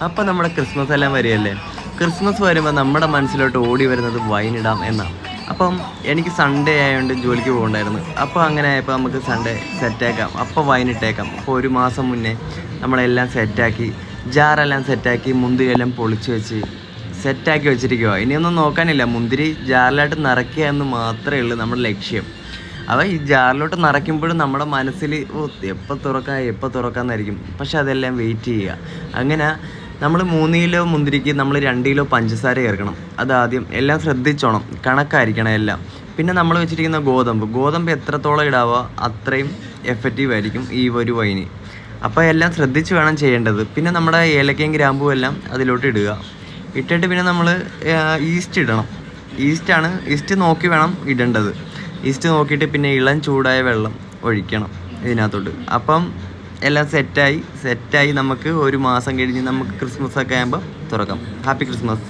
അപ്പോൾ നമ്മുടെ ക്രിസ്മസ് എല്ലാം വരികയല്ലേ. ക്രിസ്മസ് വരുമ്പോൾ നമ്മുടെ മനസ്സിലോട്ട് ഓടി വരുന്നത് വൈനിടാം എന്നാണ്. അപ്പം എനിക്ക് സൺഡേ ആയതുകൊണ്ട് ജോലിക്ക് പോകണ്ടായിരുന്നു. അപ്പോൾ അങ്ങനെ ആയപ്പോൾ നമുക്ക് സൺഡേ സെറ്റാക്കാം, അപ്പോൾ വൈനിട്ടേക്കാം. അപ്പോൾ ഒരു മാസം മുന്നേ നമ്മളെല്ലാം സെറ്റാക്കി, ജാറെല്ലാം സെറ്റാക്കി, മുന്തിരിയെല്ലാം പൊളിച്ച് വെച്ച് സെറ്റാക്കി വെച്ചിരിക്കുക. ഇനിയൊന്നും നോക്കാനില്ല, മുന്തിരി ജാറിലായിട്ട് നിറയ്ക്കുക എന്ന് മാത്രമേ ഉള്ളൂ നമ്മുടെ ലക്ഷ്യം. അപ്പോൾ ഈ ജാറിലോട്ട് നിറയ്ക്കുമ്പോഴും നമ്മുടെ മനസ്സിൽ എപ്പോൾ തുറക്കാമെന്നായിരിക്കും. പക്ഷെ അതെല്ലാം വെയിറ്റ് ചെയ്യുക. അങ്ങനെ നമ്മൾ 3 കിലോ മുന്തിരിക്ക് നമ്മൾ 2 കിലോ പഞ്ചസാര ചേർക്കണം. അതാദ്യം എല്ലാം ശ്രദ്ധിച്ചോണം, കണക്കായിരിക്കണം എല്ലാം. പിന്നെ നമ്മൾ വെച്ചിരിക്കുന്ന ഗോതമ്പ് എത്രത്തോളം ഇടാവോ അത്രയും എഫക്റ്റീവ് ആയിരിക്കും ഈ ഒരു വൈന്. അപ്പോൾ എല്ലാം ശ്രദ്ധിച്ച് വേണം ചെയ്യേണ്ടത്. പിന്നെ നമ്മുടെ ഏലക്കയും ഗ്രാമ്പും എല്ലാം അതിലോട്ട് ഇടുക. ഇട്ടിട്ട് പിന്നെ നമ്മൾ ഈസ്റ്റ് ഇടണം. ഈസ്റ്റ് നോക്കി വേണം ഇടേണ്ടത്. ഈസ്റ്റ് നോക്കിയിട്ട് പിന്നെ ഇളം ചൂടായ വെള്ളം ഒഴിക്കണം ഇതിനകത്തോട്ട്. അപ്പം എല്ലാം സെറ്റായി നമുക്ക് ഒരു മാസം കഴിഞ്ഞ് നമുക്ക് ക്രിസ്മസ് ഒക്കെ ആകുമ്പോൾ തുറക്കാം. Happy Christmas.